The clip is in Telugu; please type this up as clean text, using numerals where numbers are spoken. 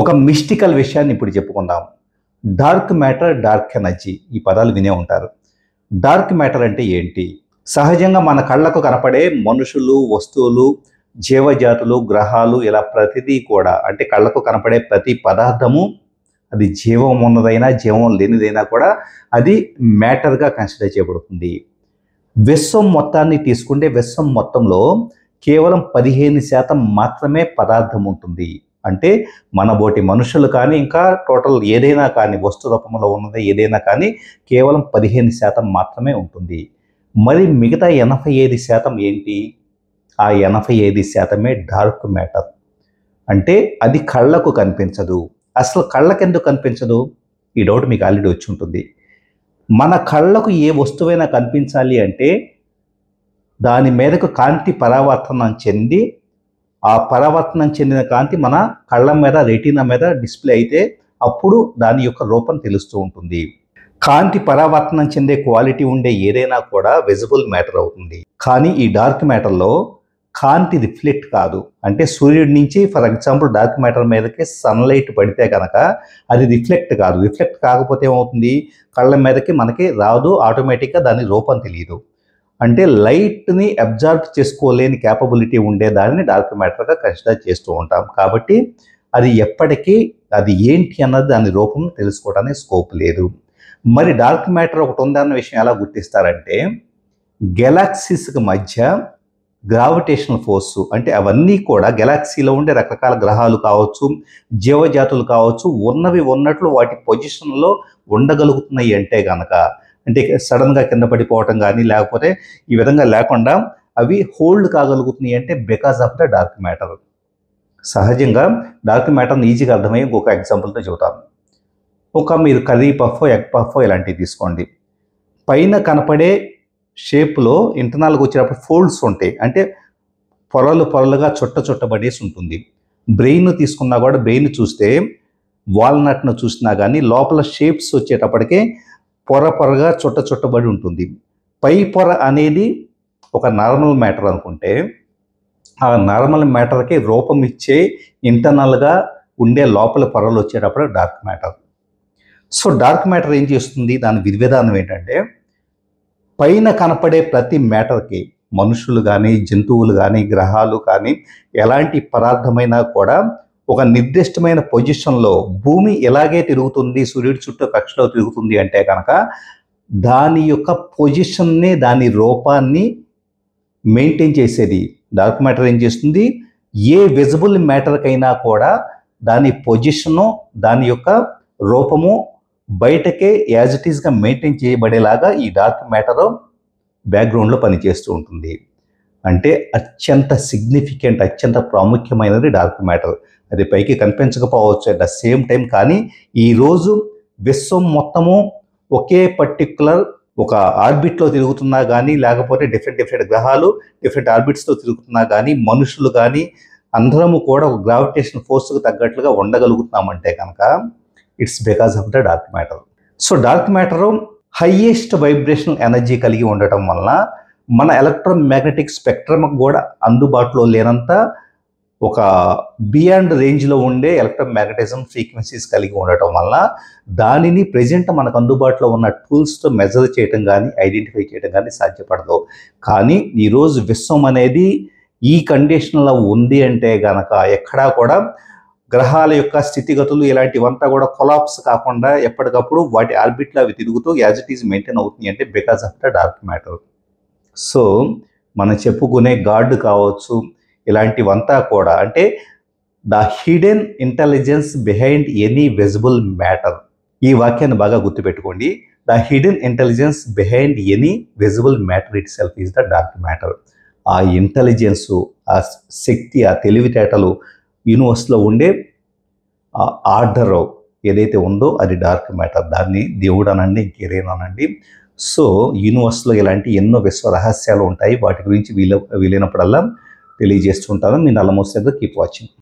ఒక మిస్టికల్ విషయాన్ని ఇప్పుడు చెప్పుకుందాం. డార్క్ మ్యాటర్, డార్క్ ఎనర్జీ ఈ పదాలు వినే ఉంటారు. డార్క్ మ్యాటర్ అంటే ఏంటి? సహజంగా మన కళ్ళకు కనపడే మనుషులు, వస్తువులు, జీవజాతులు, గ్రహాలు ఇలా ప్రతిదీ కూడా అంటే కళ్ళకు కనపడే ప్రతి పదార్థము అది జీవం ఉన్నదైనా, జీవం లేనిదైనా కూడా అది మ్యాటర్‌గా కన్సిడర్ చేయబడుతుంది. విశ్వం మొత్తాన్ని తీసుకుంటే విశ్వం మొత్తంలో కేవలం 15% మాత్రమే పదార్థం ఉంటుంది. అంటే మనబోటి మనుషులు కానీ ఇంకా టోటల్ ఏదైనా కానీ వస్తు రూపంలో ఉన్నది ఏదైనా కానీ కేవలం 15% మాత్రమే ఉంటుంది. మరి మిగతా 85% ఏంటి? ఆ 85% డార్క్ మ్యాటర్. అంటే అది కళ్ళకు కనిపించదు. అసలు కళ్ళకెందుకు కనిపించదు? ఈ డౌట్ మీకు ఆల్రెడీ వచ్చి ఉంటుంది. మన కళ్ళకు ఏ వస్తువైనా కనిపించాలి అంటే దాని మీదకు కాంతి పరావర్తనం చెంది ఆ పరావర్తనం చెందిన కాంతి మన కళ్ళ మీద రెటీనా మీద డిస్ప్లే అయితే అప్పుడు దాని యొక్క రూపం తెలుస్తూ ఉంటుంది. కాంతి పరావర్తనం చెందే క్వాలిటీ ఉండే ఏదైనా కూడా విజిబుల్ మ్యాటర్ అవుతుంది. కానీ ఈ డార్క్ మ్యాటర్లో కాంతి రిఫ్లెక్ట్ కాదు. అంటే సూర్యుడి నుంచి ఫర్ ఎగ్జాంపుల్ డార్క్ మ్యాటర్ మీదకి సన్లైట్ పడితే కనుక అది రిఫ్లెక్ట్ కాదు. రిఫ్లెక్ట్ కాకపోతే ఏమవుతుంది? కళ్ళ మీదకి మనకి రాదు, ఆటోమేటిక్గా దాని రూపం తెలియదు. అంటే లైట్ని అబ్జార్బ్ చేసుకోలేని క్యాపబిలిటీ ఉండే దానిని డార్క్ మ్యాటర్గా కన్సిడర్ చేస్తూ ఉంటాం. కాబట్టి అది ఎప్పటికీ అది ఏంటి అన్నది దాని రూపం తెలుసుకోవడానికి స్కోప్ లేదు. మరి డార్క్ మ్యాటర్ ఒకటి ఉందన్న విషయం ఎలా గుర్తిస్తారంటే గెలాక్సీస్కి మధ్య గ్రావిటేషనల్ ఫోర్స్ అంటే అవన్నీ కూడా గెలాక్సీలో ఉండే రకరకాల గ్రహాలు కావచ్చు, జీవజాతులు కావచ్చు, ఉన్నవి ఉన్నట్లు వాటి పొజిషన్లో ఉండగలుగుతున్నాయి అంటే కనుక అంటే సడన్గా కింద పడిపోవటం కానీ లేకపోతే ఈ విధంగా లేకుండా అవి హోల్డ్ కాగలుగుతున్నాయి అంటే because of the dark matter. సహజంగా డార్క్ మ్యాటర్ని ఈజీగా అర్థమయ్యే ఇంకొక ఎగ్జాంపుల్తో చెబుతాను. మీరు కర్రీ పఫ్, ఎగ్ పఫ్ ఇలాంటివి తీసుకోండి. పైన కనపడే షేప్లో ఇంటర్నల్గా వచ్చేటప్పుడు ఫోల్డ్స్ ఉంటాయి. అంటే పొరలుగా చుట్టబడేసి ఉంటుంది. బ్రెయిన్ తీసుకున్నా కూడా బ్రెయిన్ చూస్తే వాల్నట్ను చూసినా కానీ లోపల షేప్స్ వచ్చేటప్పటికే పొరగా చుట్టబడి ఉంటుంది. పై పొర అనేది ఒక నార్మల్ మ్యాటర్ అనుకుంటే ఆ నార్మల్ మ్యాటర్కి రూపం ఇచ్చే ఇంటర్నల్గా ఉండే లోపల పొరలు వచ్చేటప్పుడు dark matter. So dark matter ఏం చేస్తుంది? దాని విధానం ఏంటంటే పైన కనపడే ప్రతి మ్యాటర్కి మనుషులు కానీ, జంతువులు కానీ, గ్రహాలు కానీ ఎలాంటి పదార్థమైనా కూడా ఒక నిర్దిష్టమైన పొజిషన్లో భూమి ఎలాగే తిరుగుతుంది, సూర్యుడి చుట్టూ కక్షలో తిరుగుతుంది అంటే కనుక దాని యొక్క పొజిషన్ని, దాని రూపాన్ని మెయింటైన్ చేసేది డార్క్ మ్యాటర్ ఏం చేస్తుంది? ఏ విజిబుల్ మ్యాటర్కైనా కూడా దాని పొజిషను, దాని యొక్క రూపము బయటకే యాజ్ ఇట్ ఈస్గా మెయింటైన్ చేయబడేలాగా ఈ డార్క్ మ్యాటర్ బ్యాక్గ్రౌండ్లో పనిచేస్తూ ఉంటుంది. అంటే అత్యంత సిగ్నిఫికెంట్, అత్యంత ప్రాముఖ్యమైనది డార్క్ మ్యాటర్. అది పైకి కనిపించకపోవచ్చు అట్ ద సేమ్ టైం. కానీ ఈరోజు విశ్వం మొత్తము ఒకే పర్టిక్యులర్ ఒక ఆర్బిట్లో తిరుగుతున్నా కానీ లేకపోతే డిఫరెంట్ గ్రహాలు డిఫరెంట్ ఆర్బిట్స్తో తిరుగుతున్నా కానీ మనుషులు కానీ అందరము కూడా ఒక గ్రావిటేషన్ ఫోర్స్కి తగ్గట్లుగా ఉండగలుగుతున్నామంటే కనుక it's because of the dark matter. So dark matter highest vibrational energy కలిగి ఉండటం వలన మన ఎలక్ట్రోమాగ్నెటిక్ స్పెక్ట్రమ్ కూడా అందుబాటులో లేనంత ఒక బియాండ్ రేంజ్లో ఉండే ఎలక్ట్రోమాగ్నెటిజం ఫ్రీక్వెన్సీస్ కలిగి ఉండటం వల్ల దానిని ప్రజెంట్ మనకు అందుబాటులో ఉన్న టూల్స్తో మెజర్ చేయడం కానీ ఐడెంటిఫై చేయడం కానీ సాధ్యపడదు. కానీ ఈరోజు విశ్వం అనేది ఈ కండిషన్లో ఉంది అంటే కనుక ఎక్కడా కూడా గ్రహాల యొక్క స్థితిగతులు ఇలాంటివంతా కూడా కొలాప్స్ కాకుండా ఎప్పటికప్పుడు వాటి ఆర్బిట్లో అవి తిరుగుతూ యాజ్ ఇట్ ఈజ్ మెయింటైన్ అవుతుంది అంటే because of the dark matter. So మనం చెప్పుకునే గాడ్ కావచ్చు ఇలాంటివంతా కూడా అంటే the hidden intelligence behind any visible matter. ఈ వాక్యాన్ని బాగా గుర్తుపెట్టుకోండి. The hidden intelligence behind any visible matter it self is the dark matter. ఆ ఇంటెలిజెన్సు, ఆ శక్తి, ఆ తెలివితేటలు యూనివర్స్లో ఉండే ఆ ఆర్డర్ ఏదైతే ఉందో అది డార్క్ మ్యాటర్. దాన్ని దేవుడు అనండి, ఇంకేదేనానండి. సో యూనివర్స్లో ఇలాంటి ఎన్నో విశ్వ రహస్యాలు ఉంటాయి. వాటి గురించి వీలైనప్పుడల్లా తెలియజేస్తుంటాను. మీ నల్లమోసేదో కీప్ వాచింగ్.